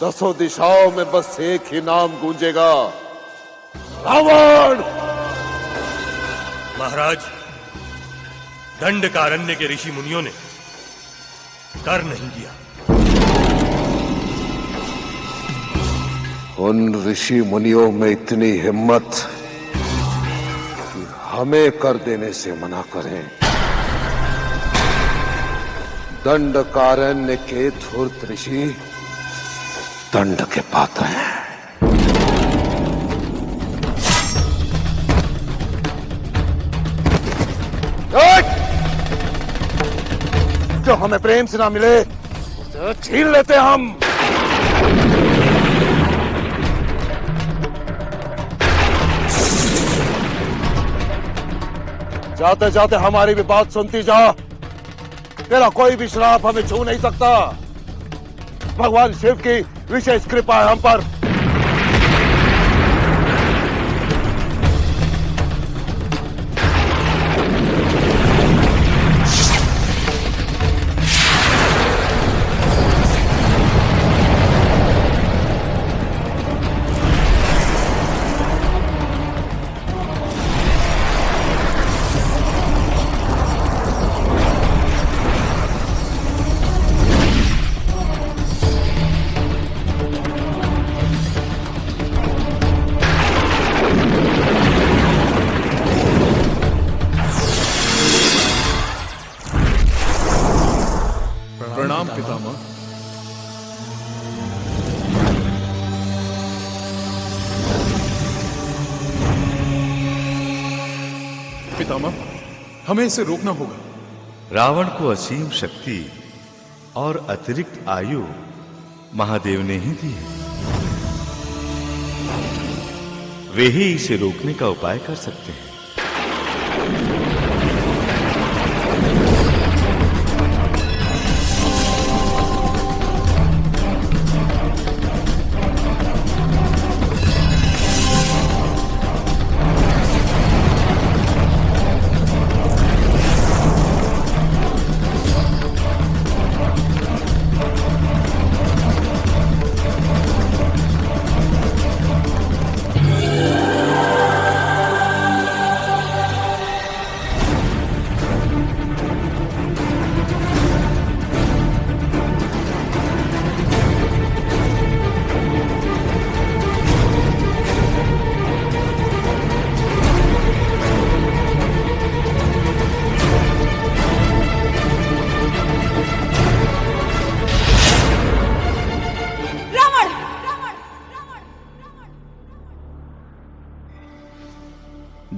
10 दिशाओं में बस एक ही नाम गूंजेगा, रावण। महाराज, दंडकारण्य के ऋषि मुनियों ने कर नहीं दिया। उन ऋषि मुनियों में इतनी हिम्मत कि हमें कर देने से मना करें। दंडकारण्य के धूर्त ऋषि दंड के पात्र हैं। जो हमें प्रेम से ना मिले उसे छीन लेते हम। जाते जाते हमारी भी बात सुनती जा। तेरा कोई भी श्राप हमें छू नहीं सकता। भगवान शिव की विशेष कृपा है हम पर। प्रणाम पितामह। पितामह, हमें इसे रोकना होगा। रावण को असीम शक्ति और अतिरिक्त आयु महादेव ने ही दी है। वे ही इसे रोकने का उपाय कर सकते हैं।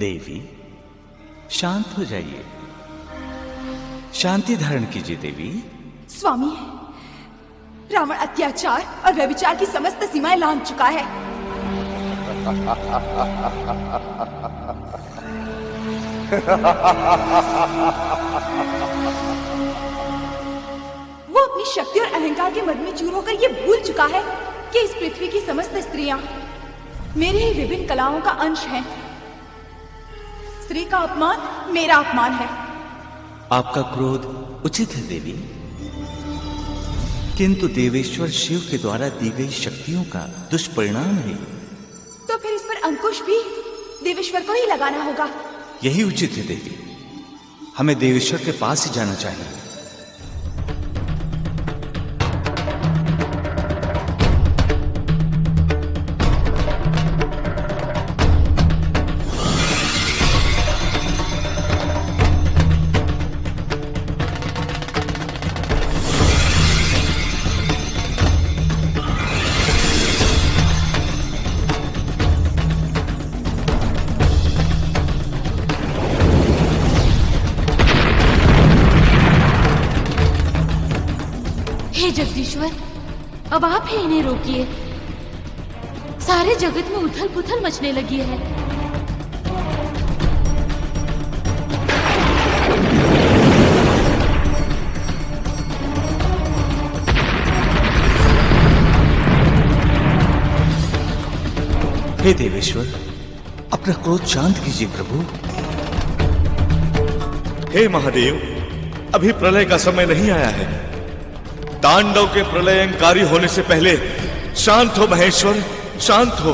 देवी, शांत हो जाइए। शांति धारण कीजिए देवी। स्वामी, रावण अत्याचार और व्यभिचार की समस्त सीमाएं लांघ चुका है। वो अपनी शक्ति और अहंकार के मद में चूर होकर ये भूल चुका है कि इस पृथ्वी की समस्त स्त्रियां मेरी ही विभिन्न कलाओं का अंश हैं। स्त्री का अपमान मेरा अपमान है। आपका क्रोध उचित है देवी, किंतु देवेश्वर शिव के द्वारा दी गई शक्तियों का दुष्परिणाम है। तो फिर इस पर अंकुश भी देवेश्वर को ही लगाना होगा। यही उचित है देवी। हमें देवेश्वर के पास ही जाना चाहिए। जगदीश्वर, अब आप ही इन्हें रोकिए। सारे जगत में उथल पुथल मचने लगी है। हे देवेश्वर, अपना क्रोध शांत कीजिए प्रभु। हे महादेव, अभी प्रलय का समय नहीं आया है। तांडव के प्रलयंकारी होने से पहले शांत हो महेश्वर, शांत हो।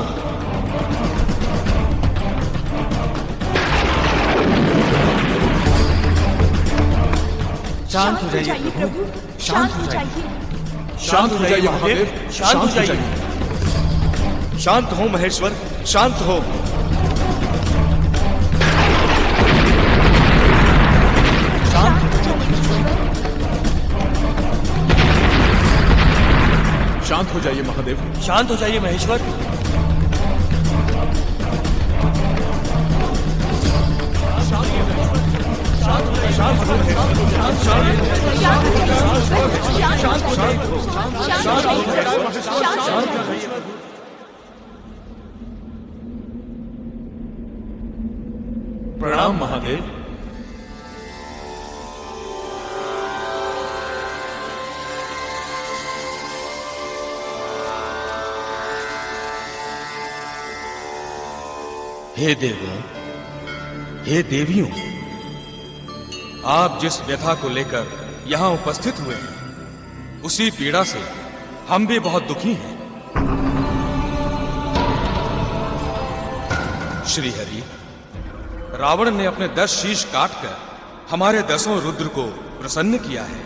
शांत हो जाइए प्रभु, शांत हो जाइए। शांत हो जाइए महादेव, शांत हो जाइए। शांत हो महेश्वर, शांत हो। शांत हो जाइए महादेव, शांत हो जाइए महेश्वर। प्रणाम महादेव। हे देवों, हे देवियों, आप जिस व्यथा को लेकर यहां उपस्थित हुए हैं, उसी पीड़ा से हम भी बहुत दुखी हैं। श्री हरि, रावण ने अपने 10 शीश काटकर हमारे 10 रुद्र को प्रसन्न किया है।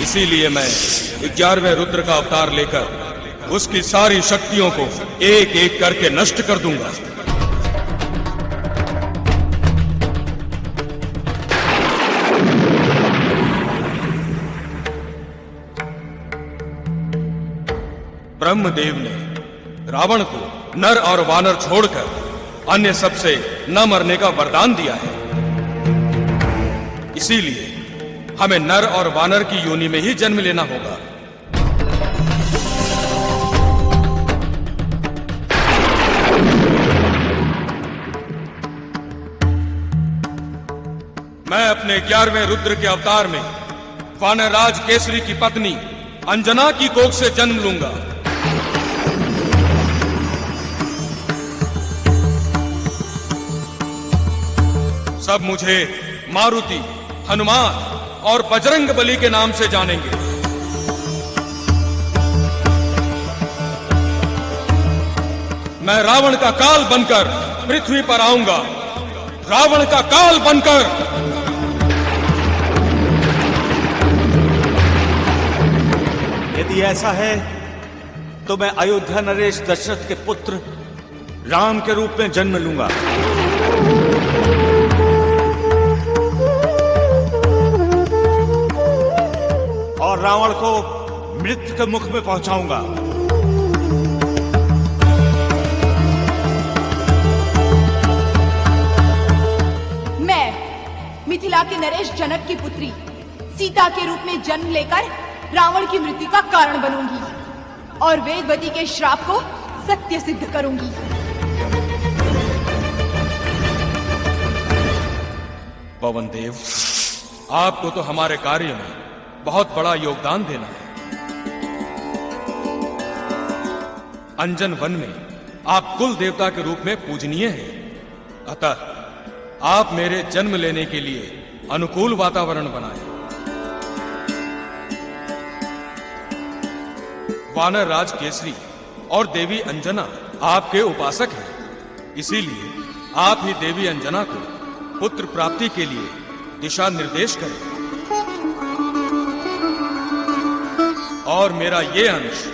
इसीलिए मैं 11वें रुद्र का अवतार लेकर उसकी सारी शक्तियों को एक एक करके नष्ट कर दूंगा। ब्रह्मदेव ने रावण को नर और वानर छोड़कर अन्य सबसे न मरने का वरदान दिया है। इसीलिए हमें नर और वानर की योनि में ही जन्म लेना होगा। मैं अपने 11वें रुद्र के अवतार में वानरराज केसरी की पत्नी अंजना की कोख से जन्म लूंगा। सब मुझे मारुति, हनुमान और बजरंग बली के नाम से जानेंगे। मैं रावण का काल बनकर पृथ्वी पर आऊंगा, रावण का काल बनकर। यदि ऐसा है तो मैं अयोध्या नरेश दशरथ के पुत्र राम के रूप में जन्म लूंगा और रावण को मृत्यु के मुख में पहुंचाऊंगा। मैं मिथिला के नरेश जनक की पुत्री सीता के रूप में जन्म लेकर रावण की मृत्यु का कारण बनूंगी और वेदवती के श्राप को सत्य सिद्ध करूंगी। पवन देव, आपको तो हमारे कार्य में बहुत बड़ा योगदान देना है। अंजन वन में आप कुल देवता के रूप में पूजनीय हैं, अतः आप मेरे जन्म लेने के लिए अनुकूल वातावरण बनाएं। वानर राज केसरी और देवी अंजना आपके उपासक हैं, इसीलिए आप ही देवी अंजना को पुत्र प्राप्ति के लिए दिशा निर्देश करें और मेरा ये अंश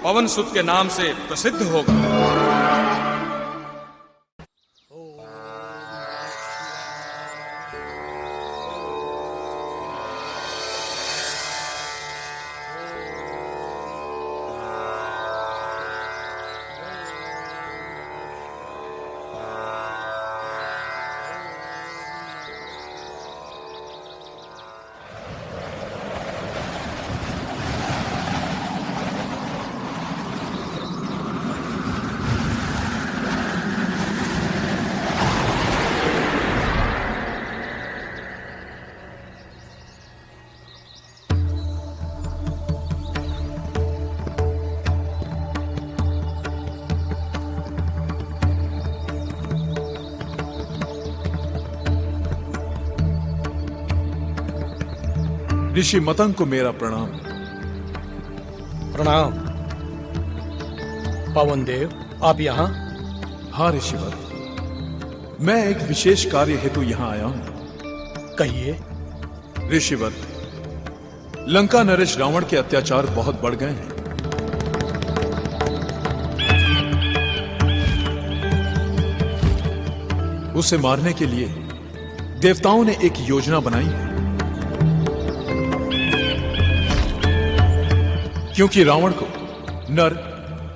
पवन सुत के नाम से प्रसिद्ध होगा। ऋषि मतंग को मेरा प्रणाम। प्रणाम। पवन देव, आप यहाँ? हाँ ऋषिवर, मैं एक विशेष कार्य हेतु यहाँ आया हूं। कहिए। ऋषिवर, लंका नरेश रावण के अत्याचार बहुत बढ़ गए हैं। उसे मारने के लिए देवताओं ने एक योजना बनाई है। क्योंकि रावण को नर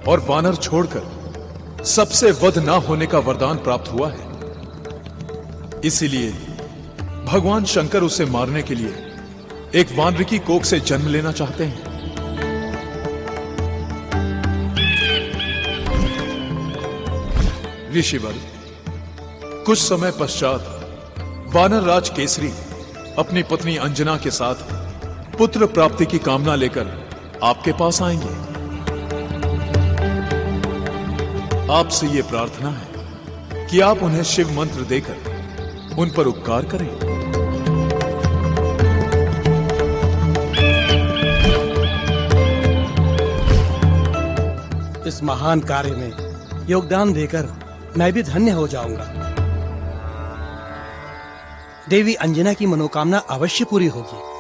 और वानर छोड़कर सबसे वध ना होने का वरदान प्राप्त हुआ है, इसीलिए भगवान शंकर उसे मारने के लिए एक वानरिकी कोख से जन्म लेना चाहते हैं। ऋषिवर, कुछ समय पश्चात वानर राज केसरी अपनी पत्नी अंजना के साथ पुत्र प्राप्ति की कामना लेकर आपके पास आएंगे। आपसे यह प्रार्थना है कि आप उन्हें शिव मंत्र देकर उन पर उपकार करें। इस महान कार्य में योगदान देकर मैं भी धन्य हो जाऊंगा। देवी अंजना की मनोकामना अवश्य पूरी होगी।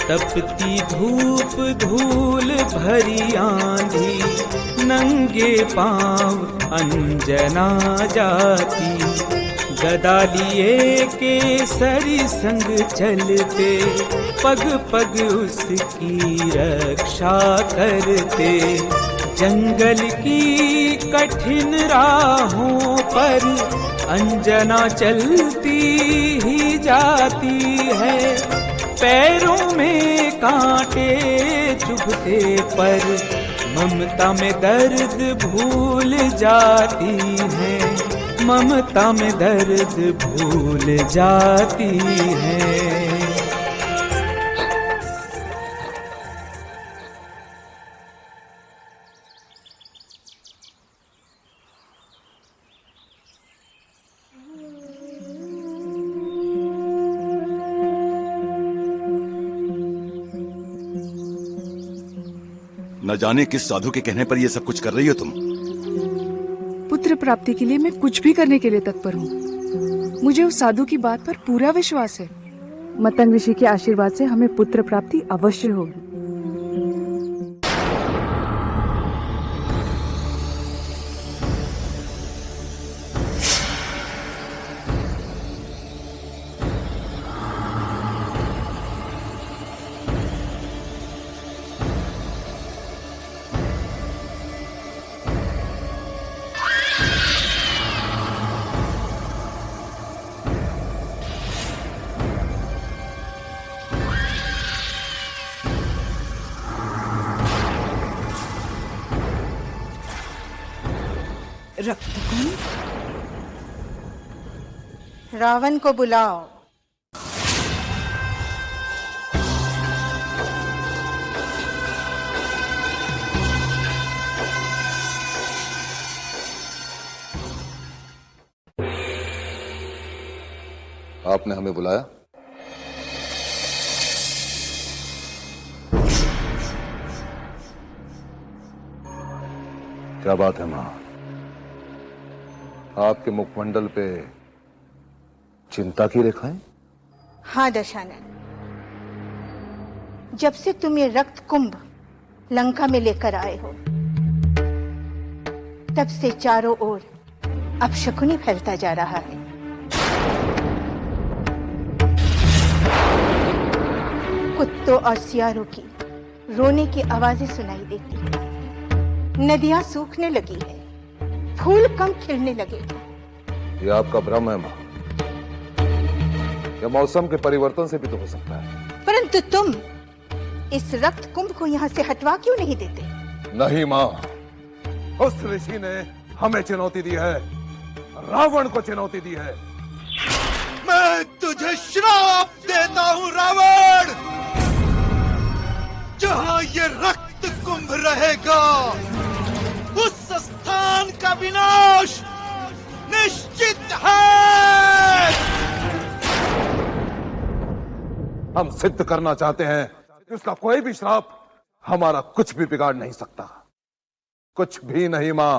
तपती धूप धूल भरी आंधी, नंगे पांव अंजना जाती। गदा लिए केसरी संग चलते, पग पग उसकी रक्षा करते। जंगल की कठिन राहों पर अंजना चलती ही जाती है। पैरों में कांटे चुभते पर ममता में दर्द भूल जाती है। ममता में दर्द भूल जाती है। न जाने किस साधु के कहने पर यह सब कुछ कर रही हो तुम। पुत्र प्राप्ति के लिए मैं कुछ भी करने के लिए तत्पर हूँ। मुझे उस साधु की बात पर पूरा विश्वास है। मतंग ऋषि के आशीर्वाद से हमें पुत्र प्राप्ति अवश्य होगी। रक्तकुंड, रावण को बुलाओ। आपने हमें बुलाया? क्या बात है मां? आपके मुखमंडल पे चिंता की रेखाएं? हाँ दशानन, जब से तुम ये रक्त कुंभ लंका में लेकर आए हो, तब से चारों ओर अपशकुनी फैलता जा रहा है। कुत्तों और सियारों की रोने की आवाजें सुनाई देती हैं। नदियां सूखने लगी है, फूल कम खिलने लगे। ये आपका भ्रम है मां। या मौसम के परिवर्तन से भी तो हो सकता है। परंतु तुम इस रक्त कुंभ को यहाँ से हटवा क्यों नहीं देते? नहीं माँ, उस ऋषि ने हमें चुनौती दी है, रावण को चुनौती दी है। मैं तुझे श्राप देता हूँ रावण, जहाँ ये रक्त कुंभ रहेगा उस स्थान का विनाश निश्चित है। हम सिद्ध करना चाहते हैं कि उसका कोई भी श्राप हमारा कुछ भी बिगाड़ नहीं सकता, कुछ भी नहीं मां।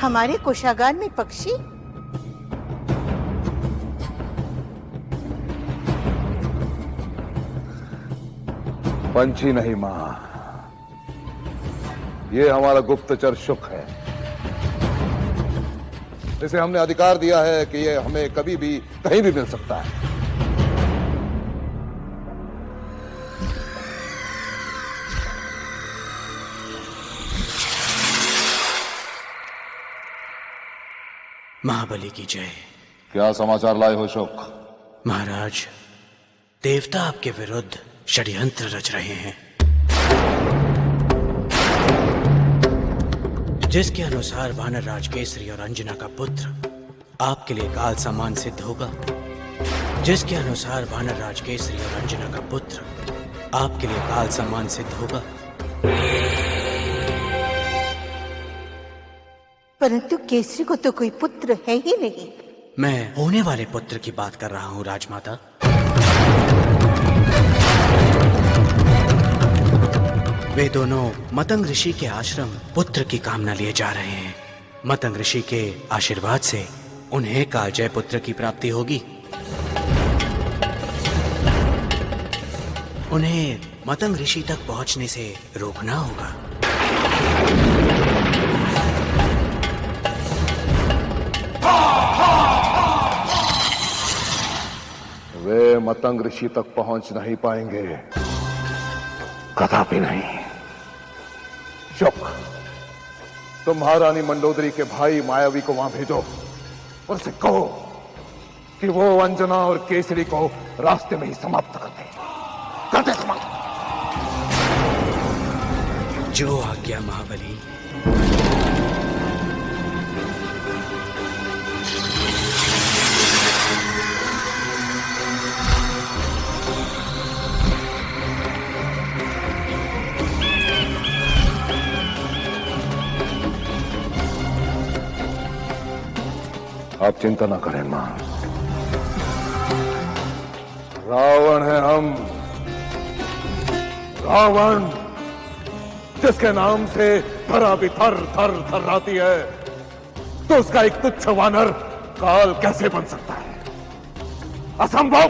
हमारे कोषागार में पक्षी? पंछी नहीं मां, ये हमारा गुप्तचर शुक है। इसे हमने अधिकार दिया है कि ये हमें कभी भी कहीं भी मिल सकता है। महाबली की जय। क्या समाचार लाए हो शुक? महाराज, देवता आपके विरुद्ध षड्यंत्र रच रहे हैं, जिसके अनुसार वानर राज केसरी और अंजना का पुत्र आपके लिए काल समान सिद्ध होगा, जिसके अनुसार वानर राज केसरी और अंजना का पुत्र आपके लिए काल समान सिद्ध होगा। परंतु केसरी को तो कोई पुत्र है ही नहीं। मैं होने वाले पुत्र की बात कर रहा हूं राजमाता। वे दोनों मतंग ऋषि के आश्रम पुत्र की कामना लिए जा रहे हैं। मतंग ऋषि के आशीर्वाद से उन्हें कालजय पुत्र की प्राप्ति होगी। उन्हें मतंग ऋषि तक पहुंचने से रोकना होगा। वे मतंग ऋषि तक पहुंच नहीं पाएंगे, कदापि नहीं। शुक, तुम महारानी मंडोदरी के भाई मायावी को वहां भेजो और उससे कहो कि वो अंजना और केसरी को रास्ते में ही समाप्त कर दे समाप्त। जो आज्ञा महाबली। आप चिंता ना करें मां, रावण है हम, रावण जिसके नाम से धरा भी थर थर थर्राती है, तो उसका एक तुच्छ वानर काल कैसे बन सकता है? असंभव।